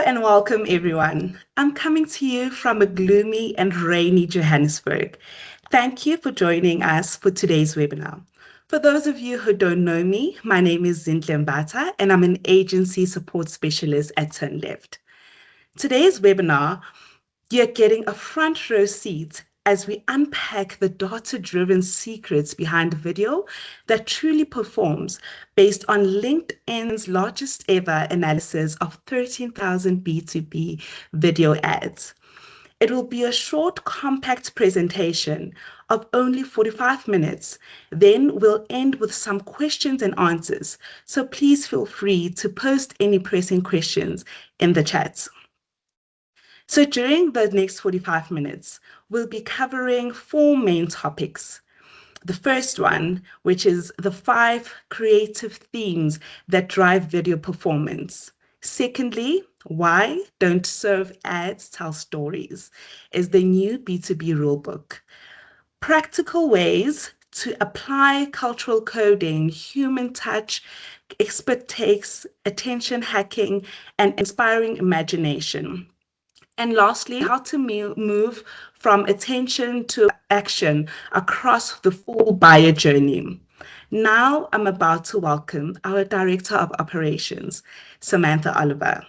and welcome everyone. I'm coming to you from a gloomy and rainy Johannesburg. Thank you for joining us for today's webinar. For those of you who don't know me, my name is Zintle Mbata and I'm an agency support specialist at Turn Left. Today's webinar, you're getting a front row seat as we unpack the data-driven secrets behind video that truly performs based on LinkedIn's largest ever analysis of 13,000 B2B video ads. It will be a short, compact presentation of only 45 minutes. Then we'll end with some questions and answers. So please feel free to post any pressing questions in the chat. So during the next 45 minutes, we'll be covering four main topics. The first one, which is the 5 creative themes that drive video performance. Secondly, why don't serve ads tell stories is the new B2B rulebook. Practical ways to apply cultural coding, human touch, expert takes, attention hacking, and inspiring imagination. And lastly, how to move from attention to action across the full buyer journey. Now I'm about to welcome our Director of Operations, Samantha Oliver.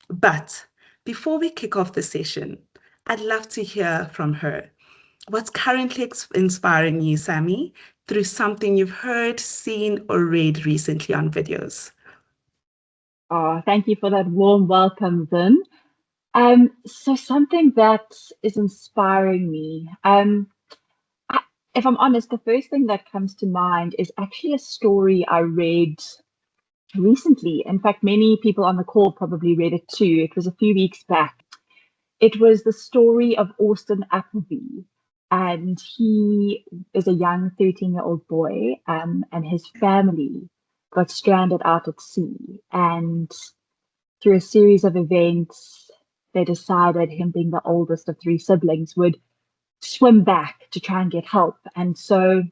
But before we kick off the session, I'd love to hear from her. What's currently inspiring you, Sammy, through something you've heard, seen, or read recently on videos? Oh, thank you for that warm welcome, Vin. So something that is inspiring me. If I'm honest, the first thing that comes to mind is actually a story I read recently. In fact, many people on the call probably read it too. It was a few weeks back. It was the story of Austin Appleby. And he is a young 13-year-old boy, and his family got stranded out at sea. And through a series of events, they decided, him being the oldest of 3 siblings, would swim back to try and get help. And so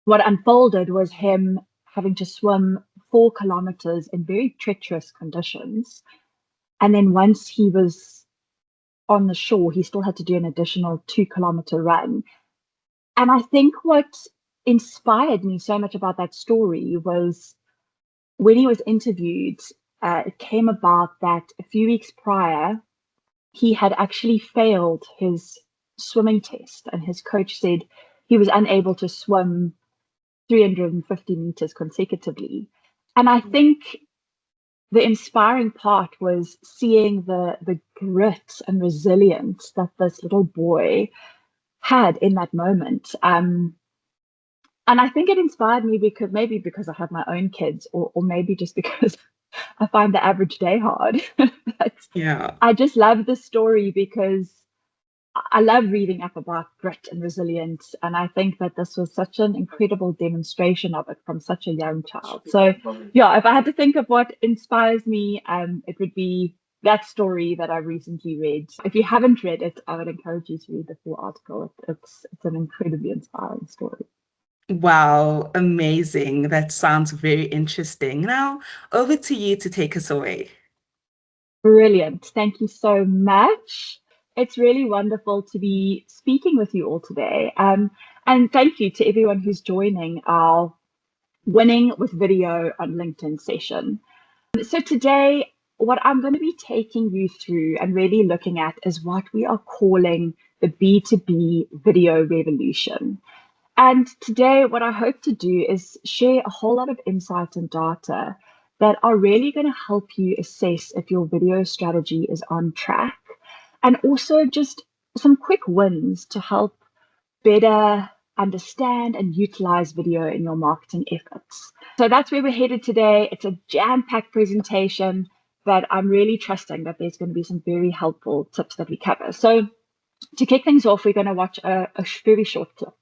what unfolded was him having to swim 4 kilometers in very treacherous conditions. And then once he was on the shore, he still had to do an additional 2-kilometer run. And I think what inspired me so much about that story was when he was interviewed, it came about that a few weeks prior, he had actually failed his swimming test, and his coach said he was unable to swim 350 meters consecutively. And I think the inspiring part was seeing the grit and resilience that this little boy had in that moment. And I think it inspired me because I have my own kids, or maybe just because I find the average day hard. But Yeah. I just love the story because I love reading up about grit and resilience. And I think that this was such an incredible demonstration of it from such a young child. So yeah, if I had to think of what inspires me, it would be that story that I recently read. If you haven't read it, I would encourage you to read the full article. It's an incredibly inspiring story. Wow, amazing. That sounds very interesting. Now, over to you to take us away. Brilliant. Thank you so much. It's really wonderful to be speaking with you all today. And thank you to everyone who's joining our Winning with Video on LinkedIn session. So today, what I'm going to be taking you through and really looking at is what we are calling the B2B video revolution. And today, what I hope to do is share a whole lot of insights and data that are really going to help you assess if your video strategy is on track, and also just some quick wins to help better understand and utilize video in your marketing efforts. So that's where we're headed today. It's a jam-packed presentation, but I'm really trusting that there's going to be some very helpful tips that we cover. So to kick things off, we're going to watch a very short clip.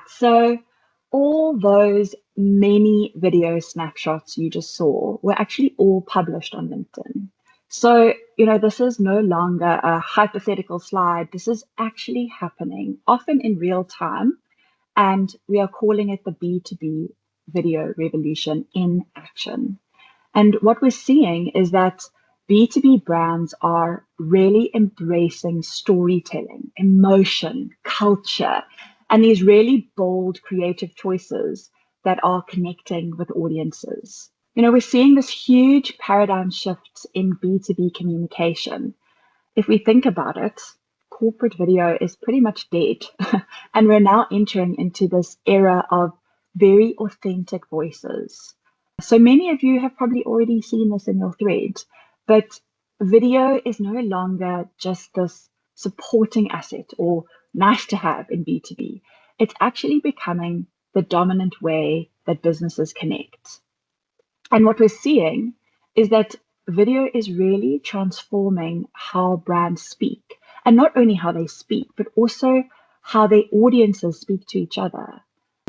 So all those many video snapshots you just saw were actually all published on LinkedIn. So, this is no longer a hypothetical slide. This is actually happening, often in real time. And we are calling it the B2B video revolution in action. And what we're seeing is that B2B brands are really embracing storytelling, emotion, culture, and these really bold creative choices that are connecting with audiences. We're seeing this huge paradigm shift in B2B communication. If we think about it, corporate video is pretty much dead. And we're now entering into this era of very authentic voices. So many of you have probably already seen this in your thread, but video is no longer just this supporting asset or nice to have in B2B. It's actually becoming the dominant way that businesses connect. And what we're seeing is that video is really transforming how brands speak, and not only how they speak, but also how their audiences speak to each other.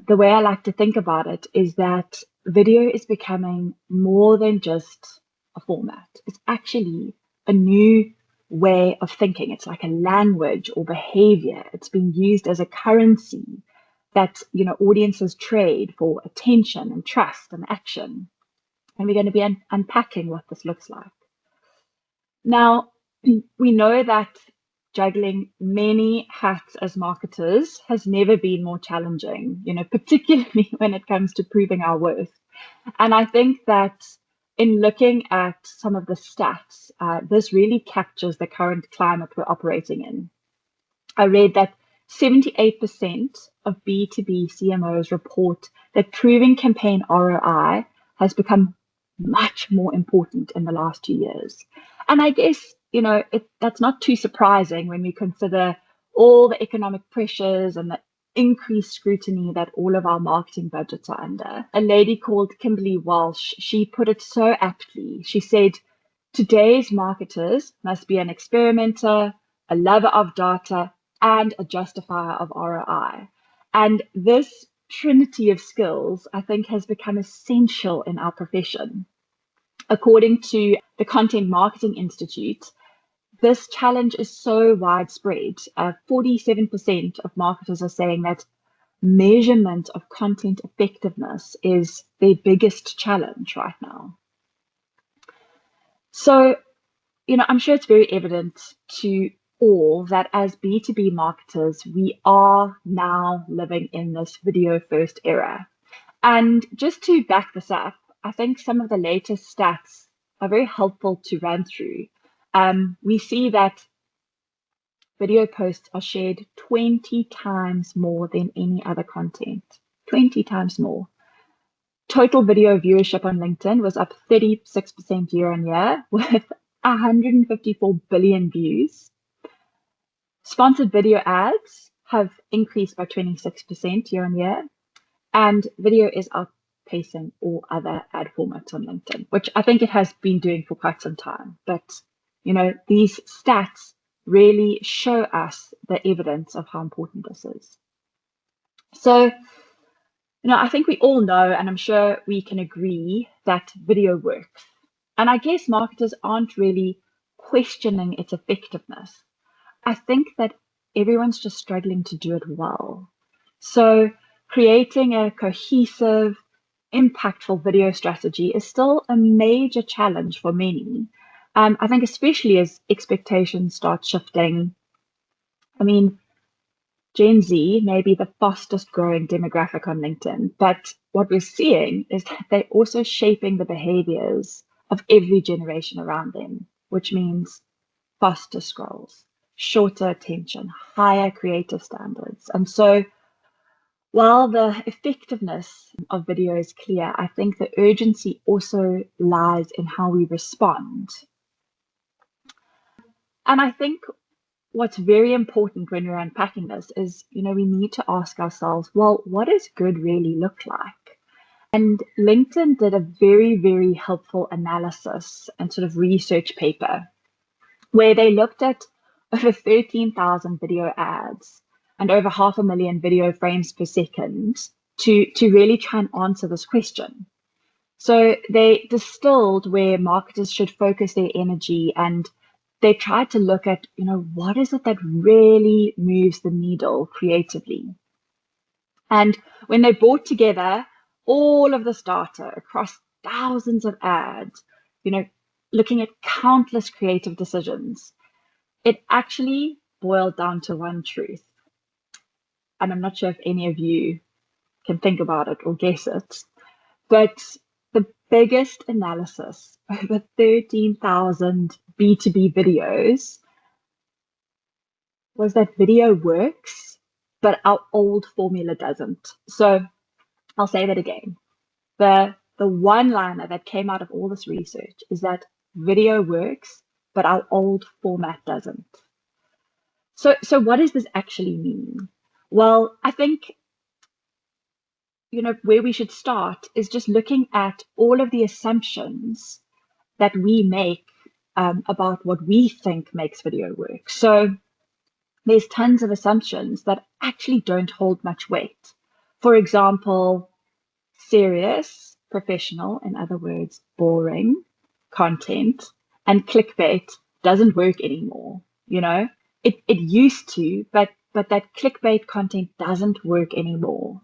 The way I like to think about it is that video is becoming more than just a format. It's actually a new way of thinking. It's like a language or behavior. It's being used as a currency that audiences trade for attention and trust and action. And we're going to be unpacking what this looks like. Now, we know that juggling many hats as marketers has never been more challenging, particularly when it comes to proving our worth. And I think that in looking at some of the stats, this really captures the current climate we're operating in. I read that 78% of B2B CMOs report that proving campaign ROI has become much more important in the last 2 years. And I guess, that's not too surprising when we consider all the economic pressures and the increased scrutiny that all of our marketing budgets are under. A lady called Kimberly Walsh, she put it so aptly. She said, today's marketers must be an experimenter, a lover of data, and a justifier of ROI. And this trinity of skills, I think, has become essential in our profession. According to the Content Marketing Institute, this challenge is so widespread. 47% of marketers are saying that measurement of content effectiveness is their biggest challenge right now. So, I'm sure it's very evident to all that as B2B marketers, we are now living in this video first era. And just to back this up, I think some of the latest stats are very helpful to run through. We see that video posts are shared 20 times more than any other content, 20 times more. Total video viewership on LinkedIn was up 36% year on year with 154 billion views. Sponsored video ads have increased by 26% year on year, and video is outpacing all other ad formats on LinkedIn, which I think it has been doing for quite some time. But, these stats really show us the evidence of how important this is. So, I think we all know, and I'm sure we can agree, that video works. And I guess marketers aren't really questioning its effectiveness. I think that everyone's just struggling to do it well. So, creating a cohesive, impactful video strategy is still a major challenge for many. I think, especially as expectations start shifting. I mean, Gen Z may be the fastest growing demographic on LinkedIn, but what we're seeing is that they're also shaping the behaviors of every generation around them, which means faster scrolls, shorter attention, higher creative standards. And so while the effectiveness of video is clear, I think the urgency also lies in how we respond. And I think what's very important when we're unpacking this is, we need to ask ourselves, well, what does good really look like? And LinkedIn did a very, very helpful analysis and sort of research paper where they looked at over 13,000 video ads and over 500,000 video frames per second to really try and answer this question. So they distilled where marketers should focus their energy, and they tried to look at, what is it that really moves the needle creatively? And when they brought together all of this data across thousands of ads, you know, looking at countless creative decisions, it actually boiled down to one truth. And I'm not sure if any of you can think about it or guess it, but the biggest analysis, over 13,000 B2B videos, was that video works, but our old formula doesn't. So I'll say that again. The one liner that came out of all this research is that video works, but our old format doesn't. So what does this actually mean? Well, I think where we should start is just looking at all of the assumptions that we make about what we think makes video work. So there's tons of assumptions that actually don't hold much weight. For example, serious, professional, in other words, boring content and clickbait doesn't work anymore. It used to, but that clickbait content doesn't work anymore.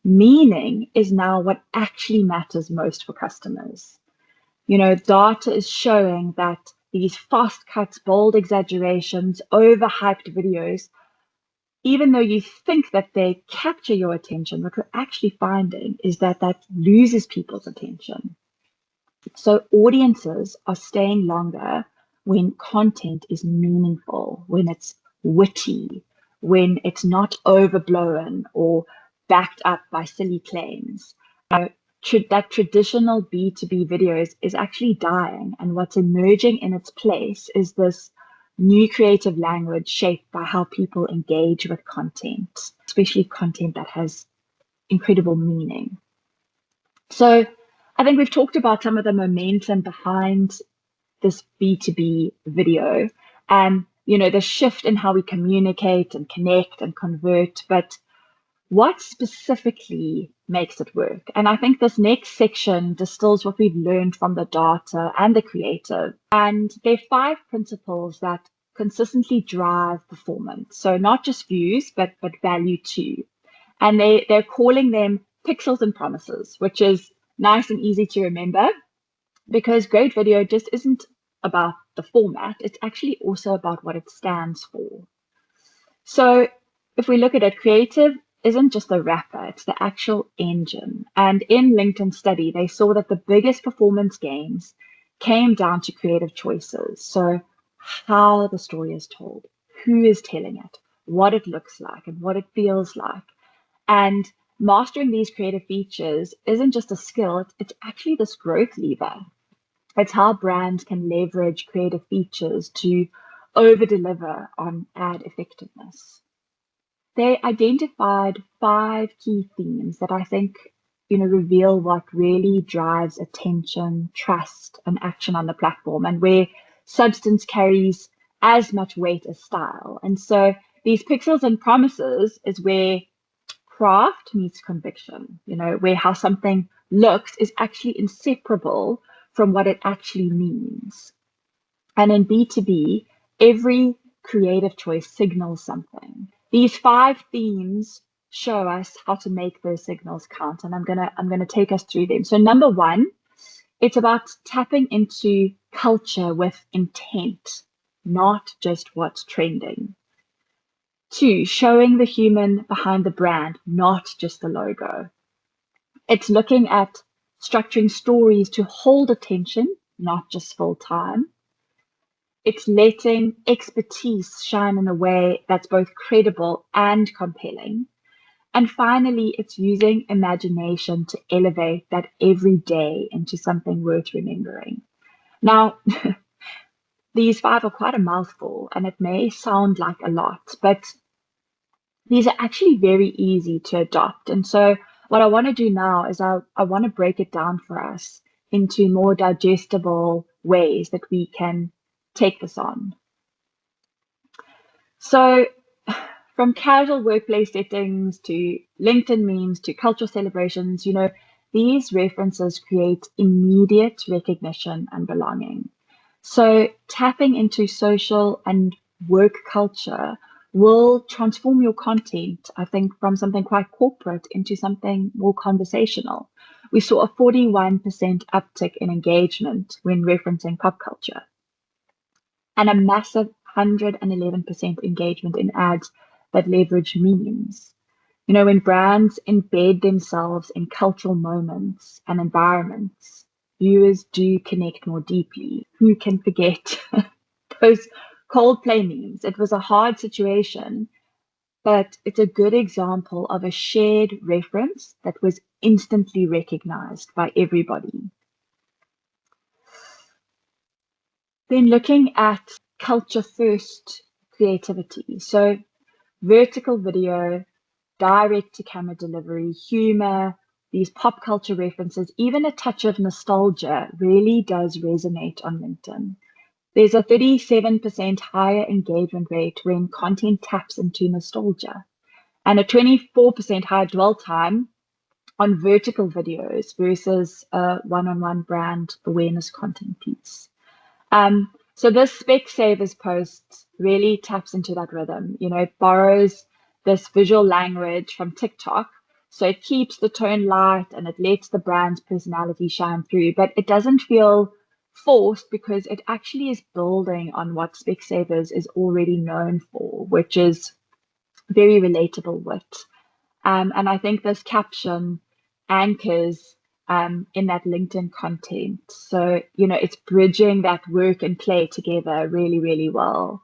Meaning is now what actually matters most for customers. Data is showing that these fast cuts, bold exaggerations, overhyped videos, even though you think that they capture your attention, what we're actually finding is that that loses people's attention. So audiences are staying longer when content is meaningful, when it's witty, when it's not overblown or backed up by silly claims. That traditional B2B videos is actually dying, and what's emerging in its place is this new creative language shaped by how people engage with content, especially content that has incredible meaning. So I think we've talked about some of the momentum behind this B2B video and, the shift in how we communicate and connect and convert, but what specifically makes it work? And I think this next section distills what we've learned from the data and the creative. And there are 5 principles that consistently drive performance. So not just views, but value too. And they're calling them pixels and promises, which is nice and easy to remember because great video just isn't about the format. It's actually also about what it stands for. So if we look at it, creative isn't just the wrapper, it's the actual engine. And in LinkedIn study, they saw that the biggest performance gains came down to creative choices. So how the story is told, who is telling it, what it looks like, and what it feels like. And mastering these creative features isn't just a skill, it's actually this growth lever. It's how brands can leverage creative features to over deliver on ad effectiveness. They identified 5 key themes that I think, reveal what really drives attention, trust, and action on the platform, and where substance carries as much weight as style. And so these pixels and promises is where craft meets conviction, where how something looks is actually inseparable from what it actually means. And in B2B, every creative choice signals something. These 5 themes show us how to make those signals count. And I'm gonna take us through them. So number 1, it's about tapping into culture with intent, not just what's trending. 2, showing the human behind the brand, not just the logo. It's looking at structuring stories to hold attention, not just fill time. It's letting expertise shine in a way that's both credible and compelling. And finally, it's using imagination to elevate that every day into something worth remembering. Now, these 5 are quite a mouthful, and it may sound like a lot, but these are actually very easy to adopt. And so what I want to do now is I want to break it down for us into more digestible ways that we can take this on. So from casual workplace settings to LinkedIn memes to cultural celebrations, these references create immediate recognition and belonging. So tapping into social and work culture will transform your content, I think, from something quite corporate into something more conversational. We saw a 41% uptick in engagement when referencing pop culture and a massive 111% engagement in ads that leverage memes. You know, when brands embed themselves in cultural moments and environments, viewers do connect more deeply. Who can forget those Coldplay memes? It was a hard situation, but it's a good example of a shared reference that was instantly recognized by everybody. Then looking at culture first creativity. So vertical video, direct to camera delivery, humor, these pop culture references, even a touch of nostalgia really does resonate on LinkedIn. There's a 37% higher engagement rate when content taps into nostalgia and a 24% higher dwell time on vertical videos versus a one-on-one brand awareness content piece. So this Specsavers post really taps into that rhythm. You know, it borrows this visual language from TikTok. So it keeps the tone light and it lets the brand's personality shine through, but it doesn't feel forced because it actually is building on what Specsavers is already known for, which is very relatable wit. And I think this caption anchors in that LinkedIn content. So, you know, it's bridging that work and play together really, really well.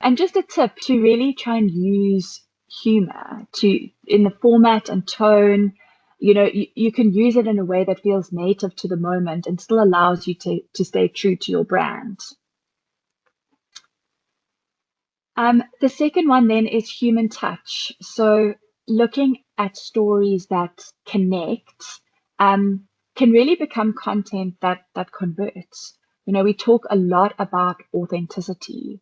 And just a tip to really try and use humor to in the format and tone. You know, you can use it in a way that feels native to the moment and still allows you to stay true to your brand. The second one then is human touch. So looking at stories that connect can really become content that converts. You know, we talk a lot about authenticity,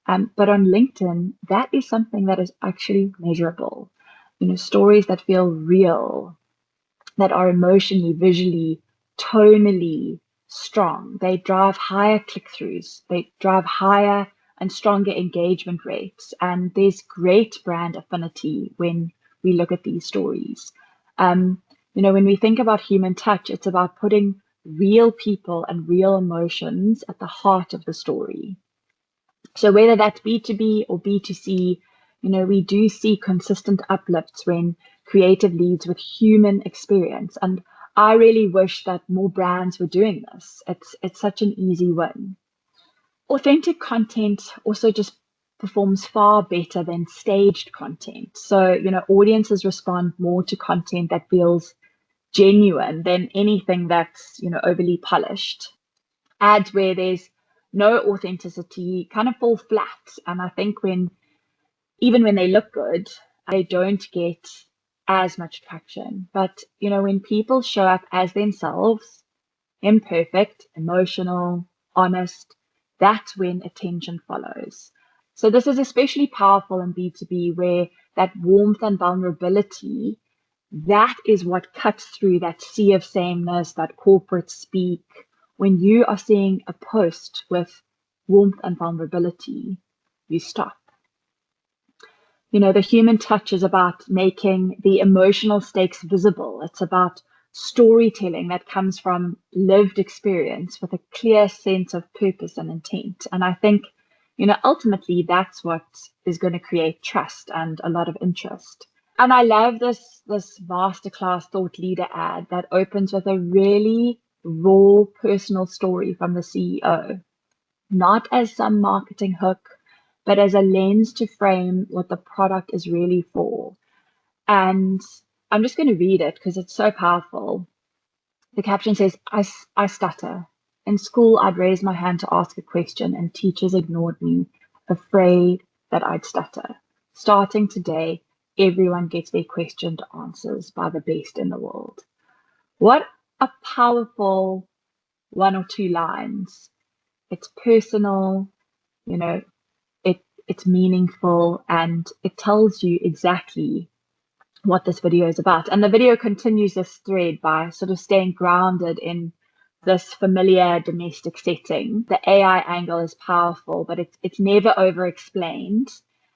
but on LinkedIn, that is something that is actually measurable. You know, stories that feel real, that are emotionally, visually, tonally strong. They drive higher click throughs, they drive higher and stronger engagement rates. And there's great brand affinity when we look at these stories. You know, when we think about human touch, it's about putting real people and real emotions at the heart of the story. So whether that's B2B or B2C, you know, we do see consistent uplifts when creative leads with human experience. And I really wish that more brands were doing this. It's such an easy win. Authentic content also just performs far better than staged content. So, you know, audiences respond more to content that feels genuine than anything that's, you know, overly polished. Ads where there's no authenticity kind of fall flat. And I think even when they look good, they don't get as much traction. But, you know, when people show up as themselves, imperfect, emotional, honest, that's when attention follows. So this is especially powerful in B2B where that warmth and vulnerability, that is what cuts through that sea of sameness, that corporate speak. When you are seeing a post with warmth and vulnerability, you stop. You know, the human touch is about making the emotional stakes visible. It's about storytelling that comes from lived experience with a clear sense of purpose and intent. And I think, you know, ultimately that's what is going to create trust and a lot of interest. And I love this masterclass thought leader ad that opens with a really raw personal story from the CEO, not as some marketing hook, but as a lens to frame what the product is really for. And I'm just going to read it because it's so powerful. The caption says, I stutter. In school, I'd raise my hand to ask a question, and teachers ignored me, afraid that I'd stutter. Starting today, everyone gets their questioned answers by the best in the world. What a powerful one or two lines. It's personal, you know, it's meaningful, and it tells you exactly what this video is about. And the video continues this thread by sort of staying grounded in this familiar domestic setting. The AI angle is powerful, but it's never over explained.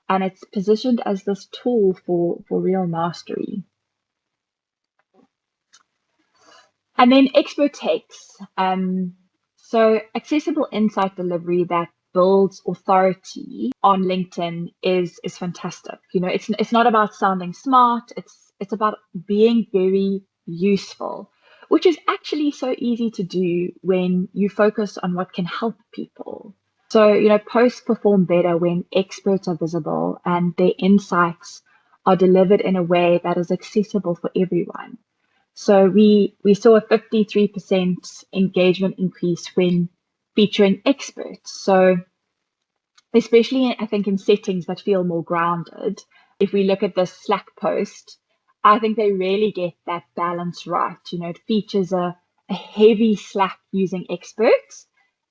And it's positioned as this tool for real mastery. And then expert takes. So accessible insight delivery that builds authority on LinkedIn is fantastic. You know, it's not about sounding smart. It's about being very useful, which is actually so easy to do when you focus on what can help people. So, you know, posts perform better when experts are visible and their insights are delivered in a way that is accessible for everyone. So we saw a 53% engagement increase when featuring experts. So especially I think in settings that feel more grounded, if we look at the Slack post, I think they really get that balance right. You know, it features a heavy Slack using experts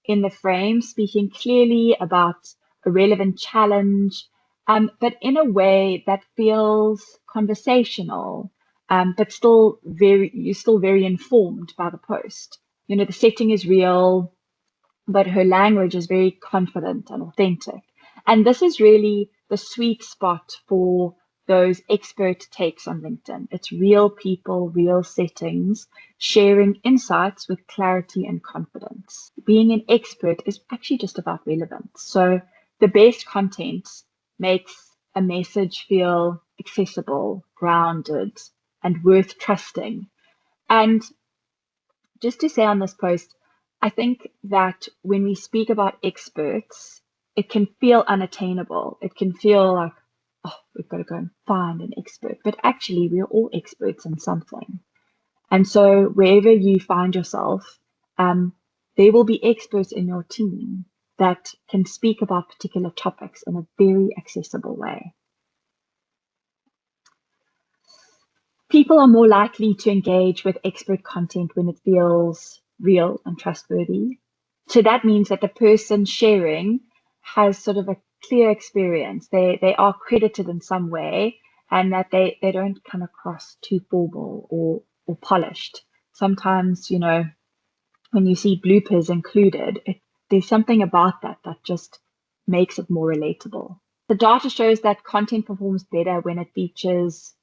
in the frame, speaking clearly about a relevant challenge, but in a way that feels conversational, but you're still very informed by the post. You know, the setting is real, but her language is very confident and authentic. And this is really the sweet spot for those expert takes on LinkedIn. It's real people, real settings, sharing insights with clarity and confidence. Being an expert is actually just about relevance. So the best content makes a message feel accessible, grounded, and worth trusting. And just to say on this post, I think that when we speak about experts, it can feel unattainable. It can feel like, oh, we've got to go and find an expert. But actually, we're all experts in something. And so wherever you find yourself, there will be experts in your team that can speak about particular topics in a very accessible way. People are more likely to engage with expert content when it feels real and trustworthy. So that means that the person sharing has sort of a clear experience. They are credited in some way and that they don't come across too formal or polished. Sometimes, you know, when you see bloopers included, there's something about that that just makes it more relatable. The data shows that content performs better when it features,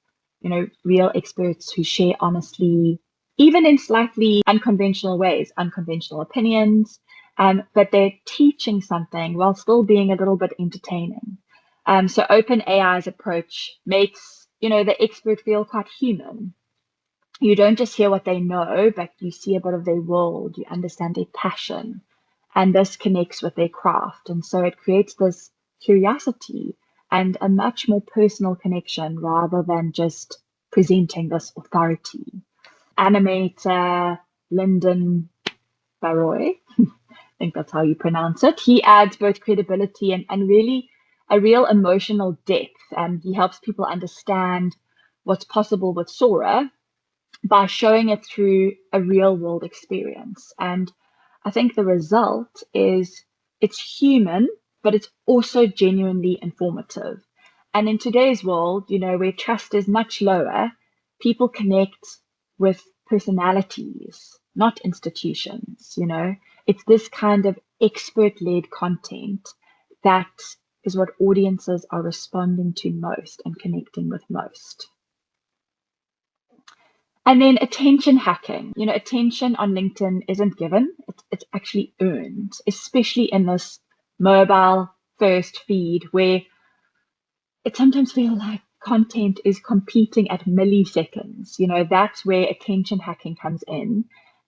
you know, real experts who share honestly, even in slightly unconventional ways, unconventional opinions, but they're teaching something while still being a little bit entertaining. So OpenAI's approach makes, you know, the expert feel quite human. You don't just hear what they know, but you see a bit of their world, you understand their passion, and this connects with their craft. And so it creates this curiosity and a much more personal connection rather than just presenting this authority. Animator Lyndon Baroy, I think that's how you pronounce it, he adds both credibility and really a real emotional depth. And he helps people understand what's possible with Sora by showing it through a real world experience. And I think the result is it's human, but it's also genuinely informative. And in today's world, you know, where trust is much lower, people connect with personalities, not institutions, you know. It's this kind of expert led content that is what audiences are responding to most and connecting with most. And then attention hacking. You know, attention on LinkedIn isn't given, it's actually earned, especially in this mobile first feed where it sometimes feels like content is competing at milliseconds. You know, that's where attention hacking comes in.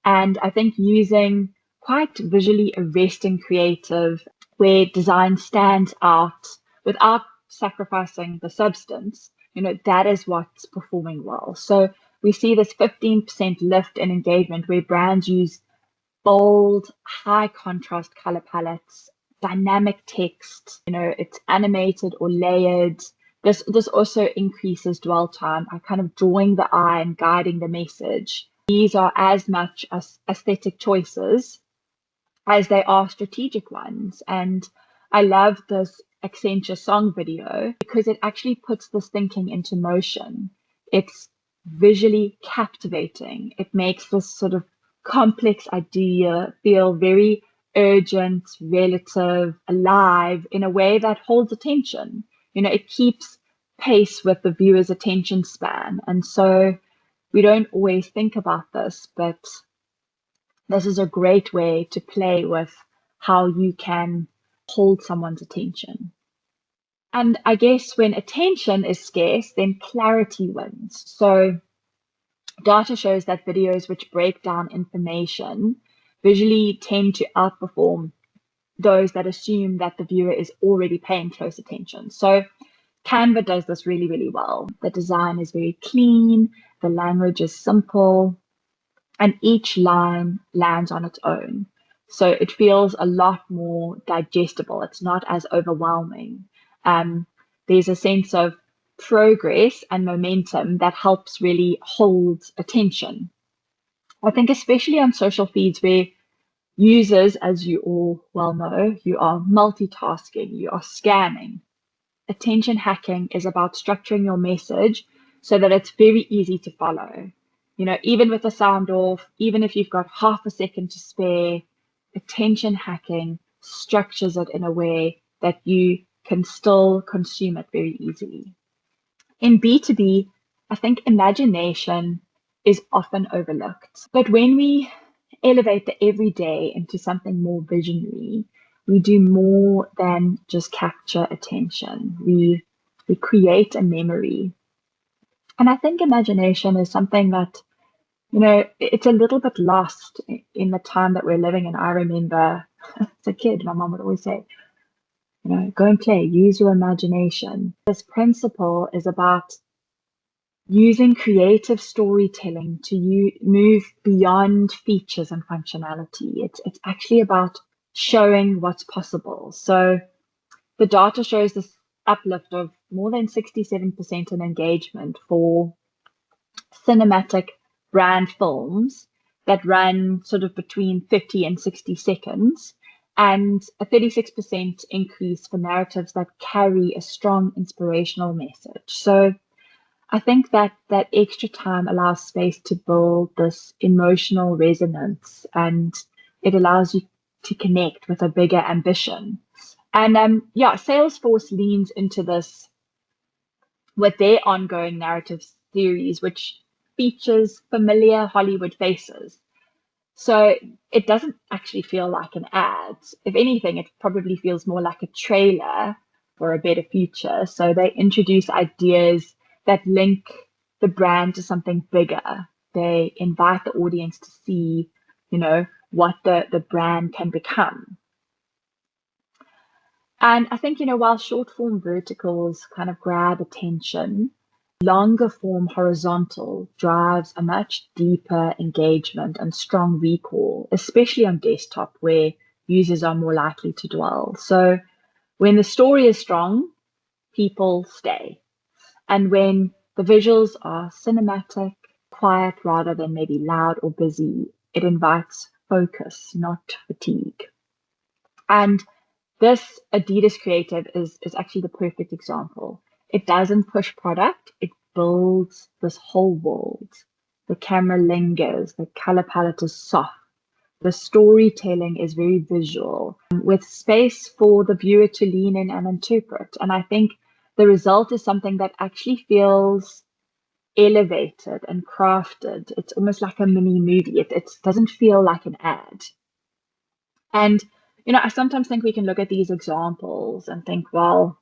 And I think using quite visually arresting creative where design stands out without sacrificing the substance, you know, that is what's performing well. So we see this 15% lift in engagement where brands use bold, high contrast color palettes, dynamic text, you know, it's animated or layered. This also increases dwell time, kind of drawing the eye and guiding the message. These are as much as aesthetic choices as they are strategic ones. And I love this Accenture song video because it actually puts this thinking into motion. It's visually captivating. It makes this sort of complex idea feel very urgent, relative, alive in a way that holds attention. It keeps pace with the viewer's attention span. And so we don't always think about this, but this is a great way to play with how you can hold someone's attention. And I guess when attention is scarce, then clarity wins. So data shows that videos which break down information visually tend to outperform those that assume that the viewer is already paying close attention. So Canva does this really, really well. The design is very clean, the language is simple, and each line lands on its own. So it feels a lot more digestible. It's not as overwhelming. Um, there's a sense of progress and momentum that helps really hold attention. I think, especially on social feeds where users, as you all well know, you are multitasking, you are scanning. Attention hacking is about structuring your message so that it's very easy to follow. Even with the sound off, even if you've got half a second to spare, attention hacking structures it in a way that you can still consume it very easily. In B2B, I think imagination is often overlooked. But when we elevate the everyday into something more visionary, we do more than just capture attention. We create a memory. And I think imagination is something that, it's a little bit lost in the time that we're living in. I remember as a kid, my mom would always say, go and play, use your imagination. This principle is about using creative storytelling to move beyond features and functionality. It's actually about showing what's possible. So the data shows this uplift of more than 67% in engagement for cinematic brand films that run sort of between 30 and 60 seconds, and a 36% increase for narratives that carry a strong inspirational message. So I think that that extra time allows space to build this emotional resonance, and it allows you to connect with a bigger ambition. And yeah, Salesforce leans into this with their ongoing narrative series, which features familiar Hollywood faces. So it doesn't actually feel like an ad. If anything, it probably feels more like a trailer for a better future. So they introduce ideas that link the brand to something bigger. They invite the audience to see, what the brand can become. And I think, while short form verticals kind of grab attention, longer form horizontal drives a much deeper engagement and strong recall, especially on desktop where users are more likely to dwell. So when the story is strong, people stay. And when the visuals are cinematic, quiet rather than maybe loud or busy, it invites focus, not fatigue. And this Adidas creative is actually the perfect example. It doesn't push product, it builds this whole world. The camera lingers, the color palette is soft, the storytelling is very visual, with space for the viewer to lean in and interpret. And I think the result is something that actually feels elevated and crafted. It's almost like a mini movie. It doesn't feel like an ad. And, I sometimes think we can look at these examples and think, well,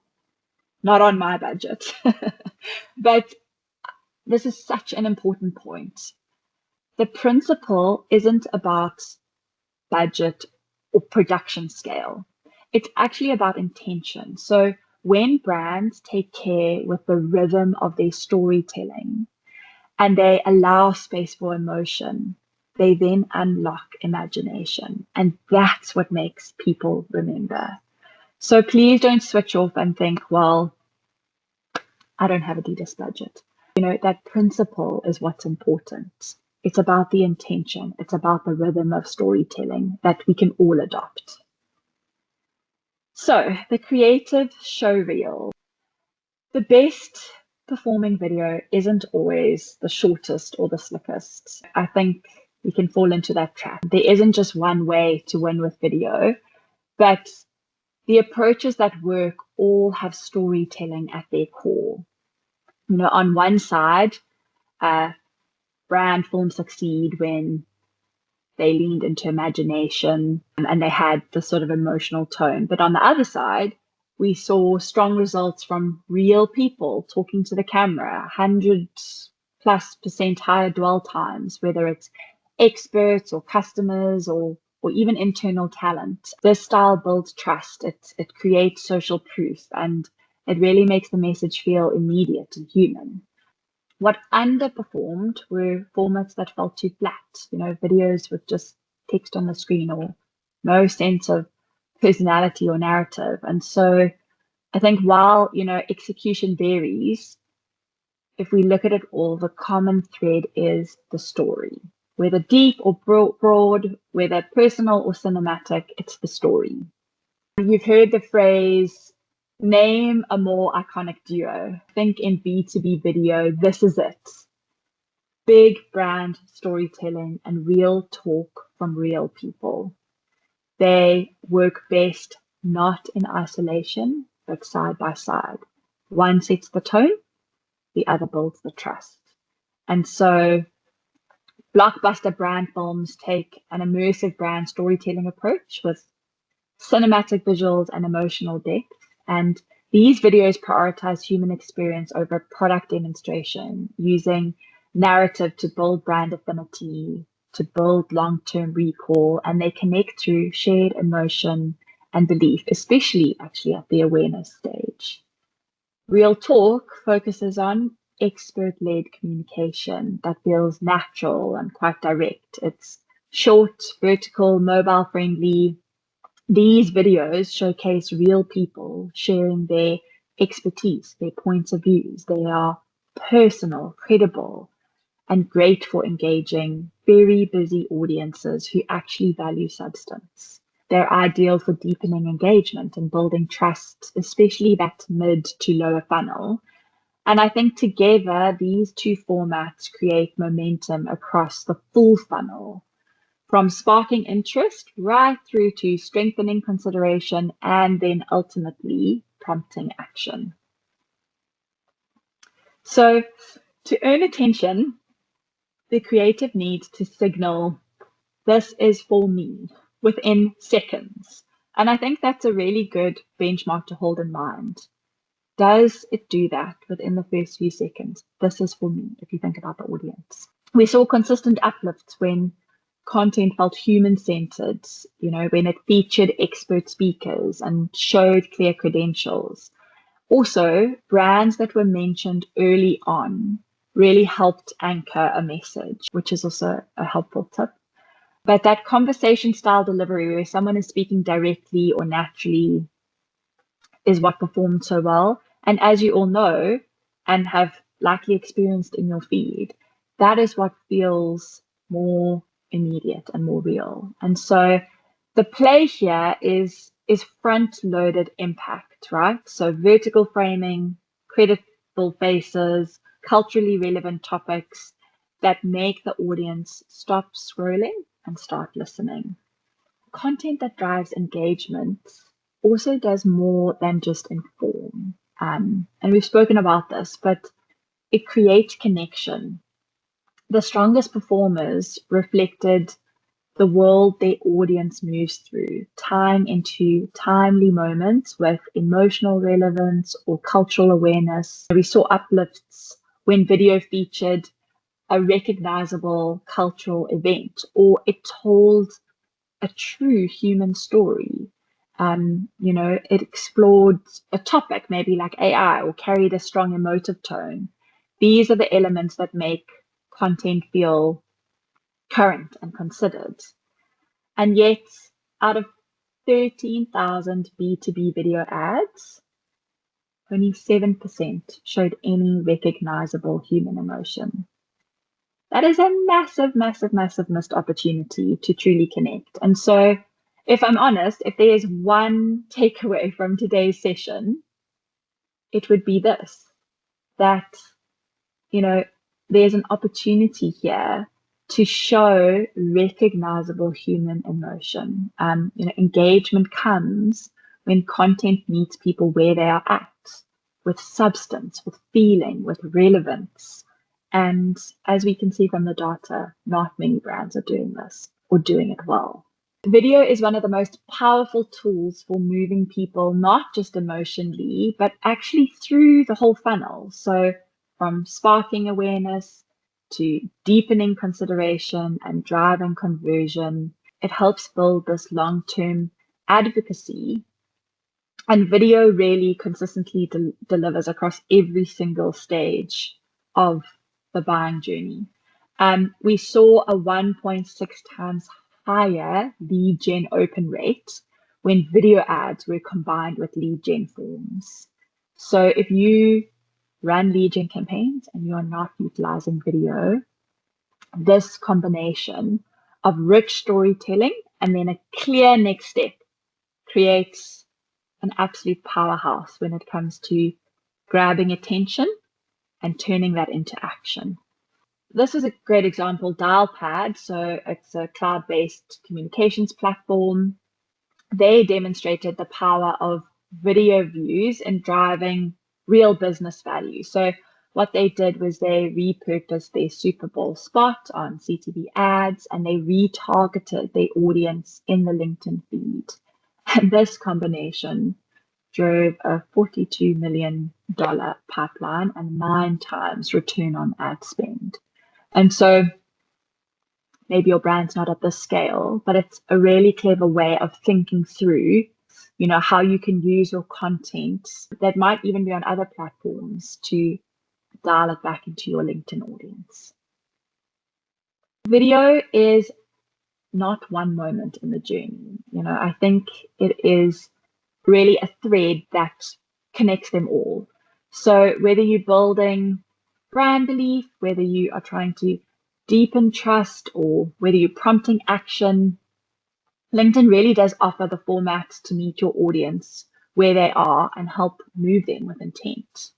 not on my budget. But this is such an important point. The principle isn't about budget or production scale. It's actually about intention. So when brands take care with the rhythm of their storytelling and they allow space for emotion, they then unlock imagination. And that's what makes people remember. So please don't switch off and think, well, I don't have a Adidas budget. That principle is what's important. It's about the intention. It's about the rhythm of storytelling that we can all adopt. So the creative show reel. The best performing video isn't always the shortest or the slickest. I think we can fall into that trap. There isn't just one way to win with video, but the approaches that work all have storytelling at their core. On one side, brand films succeed when they leaned into imagination and they had this sort of emotional tone. But on the other side, we saw strong results from real people talking to the camera, 100+% higher dwell times, whether it's experts or customers or even internal talent. This style builds trust. It creates social proof, and it really makes the message feel immediate and human. What underperformed were formats that felt too flat, videos with just text on the screen or no sense of personality or narrative. And so I think while, execution varies, if we look at it all, the common thread is the story. Whether deep or broad, whether personal or cinematic, it's the story. You've heard the phrase, name a more iconic duo. Think in B2B video, this is it. Big brand storytelling and real talk from real people. They work best not in isolation, but side by side. One sets the tone, the other builds the trust. And so blockbuster brand films take an immersive brand storytelling approach with cinematic visuals and emotional depth. And these videos prioritize human experience over product demonstration, using narrative to build brand affinity, to build long-term recall, and they connect through shared emotion and belief, especially actually at the awareness stage. Real talk focuses on expert-led communication that feels natural and quite direct. It's short, vertical, mobile-friendly. These videos showcase real people sharing their expertise, their points of views. They are personal, credible, and great for engaging very busy audiences who actually value substance. They're ideal for deepening engagement and building trust, especially that mid to lower funnel. And I think together, these two formats create momentum across the full funnel, from sparking interest right through to strengthening consideration and then ultimately prompting action. So, to earn attention, the creative needs to signal, this is for me, within seconds. And I think that's a really good benchmark to hold in mind. Does it do that within the first few seconds? This is for me, if you think about the audience. We saw consistent uplifts when content felt human-centered, when it featured expert speakers and showed clear credentials. Also, brands that were mentioned early on really helped anchor a message, which is also a helpful tip. But that conversation style delivery where someone is speaking directly or naturally is what performed so well. And as you all know and have likely experienced in your feed, that is what feels more immediate and more real. And so the play here is front loaded impact, right? So vertical framing, credible faces, culturally relevant topics that make the audience stop scrolling and start listening. Content that drives engagement also does more than just inform. And we've spoken about this, but it creates connection. The strongest performers reflected the world their audience moves through, tying into timely moments with emotional relevance or cultural awareness. We saw uplifts when video featured a recognizable cultural event or it told a true human story. It explored a topic, maybe like AI, or carried a strong emotive tone. These are the elements that make content feel current and considered. And yet, out of 13,000 B2B video ads, only 7% showed any recognizable human emotion. That is a massive, massive, massive missed opportunity to truly connect. And so, if I'm honest, if there is one takeaway from today's session, it would be this. that, you know, there's an opportunity here to show recognizable human emotion. Engagement comes when content meets people where they are at, with substance, with feeling, with relevance. And as we can see from the data, not many brands are doing this or doing it well. Video is one of the most powerful tools for moving people, not just emotionally, but actually through the whole funnel. So from sparking awareness to deepening consideration and driving conversion, it helps build this long-term advocacy. And video really consistently delivers across every single stage of the buying journey. We saw a 1.6 times higher lead gen open rate when video ads were combined with lead gen forms. So if you run lead gen campaigns and you are not utilizing video, this combination of rich storytelling and then a clear next step creates an absolute powerhouse when it comes to grabbing attention and turning that into action. This is a great example, Dialpad. So it's a cloud-based communications platform. They demonstrated the power of video views in driving real business value. So what they did was they repurposed their Super Bowl spot on CTV ads and they retargeted their audience in the LinkedIn feed. And this combination drove a $42 million pipeline and 9 times return on ad spend. And so maybe your brand's not at this scale, but it's a really clever way of thinking through, how you can use your content that might even be on other platforms to dial it back into your LinkedIn audience. Video is not one moment in the journey. I think it is really a thread that connects them all. So whether you're building brand belief, whether you are trying to deepen trust, or whether you're prompting action, LinkedIn really does offer the formats to meet your audience where they are and help move them with intent.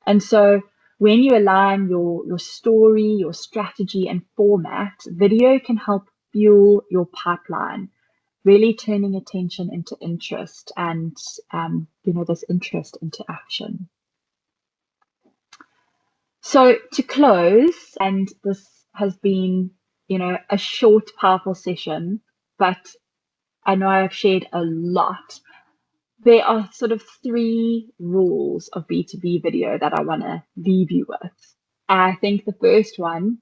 And so when you align your story, your strategy, and format, video can help fuel your pipeline, really turning attention into interest and, this interest into action. So to close, and this has been, a short, powerful session, but I know I've shared a lot. There are sort of 3 rules of B2B video that I want to leave you with. I think the first one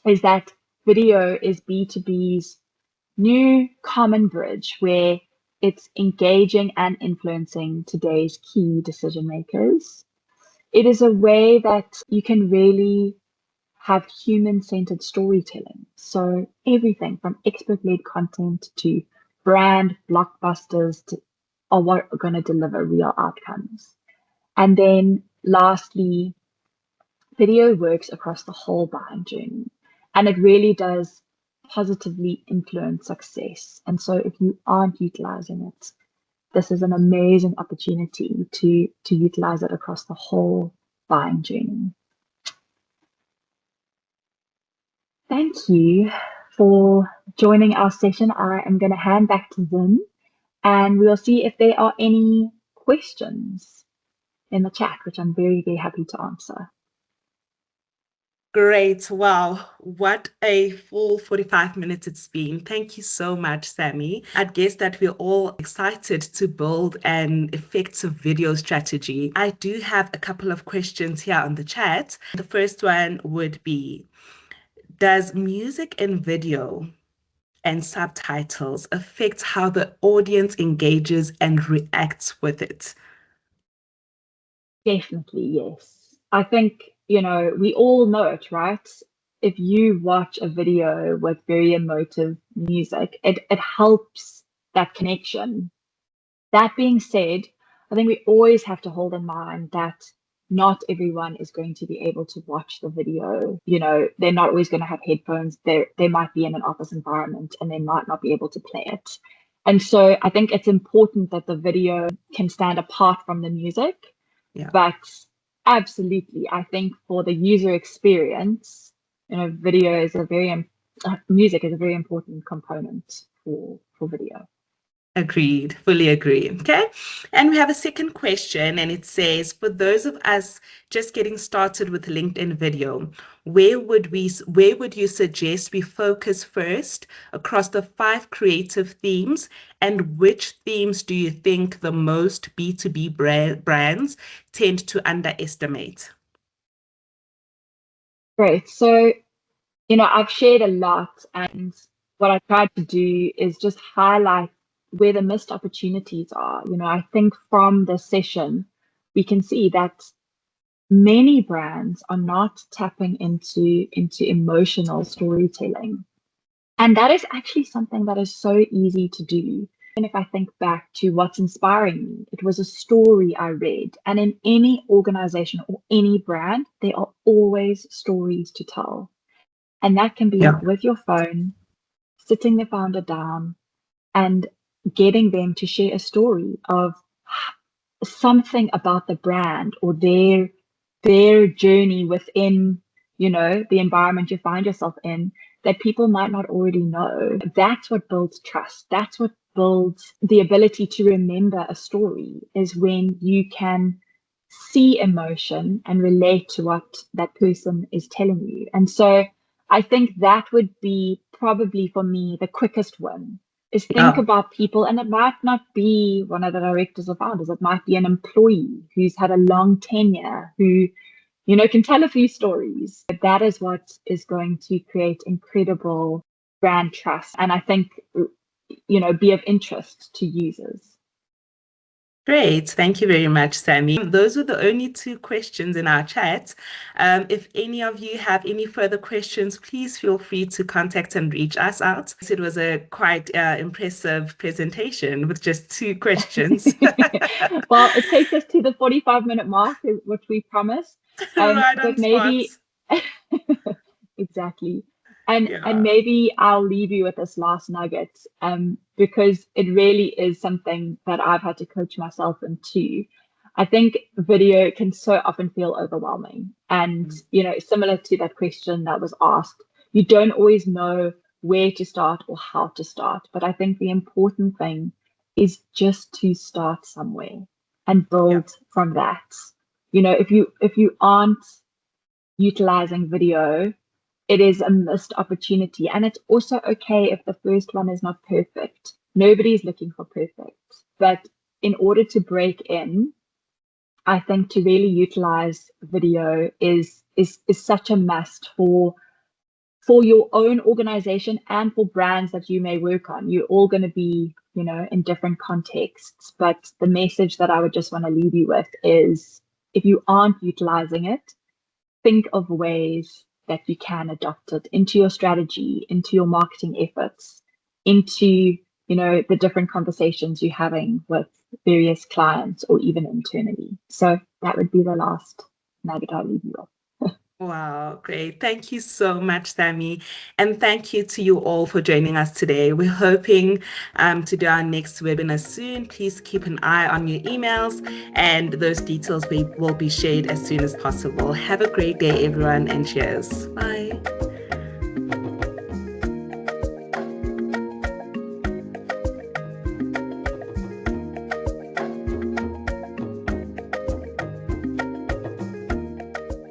is that video is B2B's new common bridge where it's engaging and influencing today's key decision makers. It is a way that you can really have human-centered storytelling. So everything from expert-led content to brand blockbusters are what are going to deliver real outcomes. And then lastly, video works across the whole buying journey, and it really does positively influence success. And so if you aren't utilizing it, this is an amazing opportunity to utilize it across the whole buying journey. Thank you for joining our session. I am going to hand back to Zin, and we'll see if there are any questions in the chat, which I'm very, very happy to answer. Great. Wow. What a full 45 minutes it's been. Thank you so much, Sammy. I guess that we're all excited to build an effective video strategy. I do have a couple of questions here on the chat. The first one would be, does music and video and subtitles affect how the audience engages and reacts with it? Definitely, yes. I think, we all know it, right? If you watch a video with very emotive music, it helps that connection. That being said, I think we always have to hold in mind that not everyone is going to be able to watch the video. They're not always going to have headphones. They might be in an office environment and they might not be able to play it. And so I think it's important that the video can stand apart from the music. Yeah. But Absolutely. I think for the user experience, video is a music is a very important component for video. Agreed, fully agree. Okay. And we have a second question, and it says, for those of us just getting started with LinkedIn video, where would you suggest we focus first across the five creative themes? And which themes do you think the most B2B brands tend to underestimate? Great. So, I've shared a lot, and what I tried to do is just highlight where the missed opportunities are. I think from the session, we can see that many brands are not tapping into emotional storytelling. And that is actually something that is so easy to do. And if I think back to what's inspiring me, it was a story I read. And in any organization or any brand, there are always stories to tell. And that can be Yeah. with your phone, sitting the founder down and getting them to share a story of something about the brand or their journey within, the environment you find yourself in that people might not already know. That's what builds trust. That's what builds the ability to remember a story, is when you can see emotion and relate to what that person is telling you. And so I think that would be probably for me the quickest win, is think Yeah. about people, and it might not be one of the directors or founders, it might be an employee who's had a long tenure, who, can tell a few stories. That is what is going to create incredible brand trust. And I think, be of interest to users. Great. Thank you very much, Sammy. Those were the only two questions in our chat. If any of you have any further questions, please feel free to contact and reach us out. It was a quite impressive presentation with just two questions. Well, it takes us to the 45-minute mark, which we promised. Right on But the spot. maybe exactly. And Yeah. maybe I'll leave you with this last nugget, because it really is something that I've had to coach myself into. I think video can so often feel overwhelming. And, Mm. similar to that question that was asked, you don't always know where to start or how to start. But I think the important thing is just to start somewhere and Yeah. build from that. If you aren't utilizing video, it is a missed opportunity. And it's also okay if the first one is not perfect. Nobody's looking for perfect. But in order to break in, I think to really utilize video is such a must for your own organization and for brands that you may work on. You're all going to be, in different contexts. But the message that I would just want to leave you with is, if you aren't utilizing it, think of ways that you can adopt it into your strategy, into your marketing efforts, into, the different conversations you're having with various clients or even internally. So that would be the last nugget I'll leave you with. Wow, great. Thank you so much, Sammy. And thank you to you all for joining us today. We're hoping to do our next webinar soon. Please keep an eye on your emails, and those details will be shared as soon as possible. Have a great day, everyone, and cheers. Bye.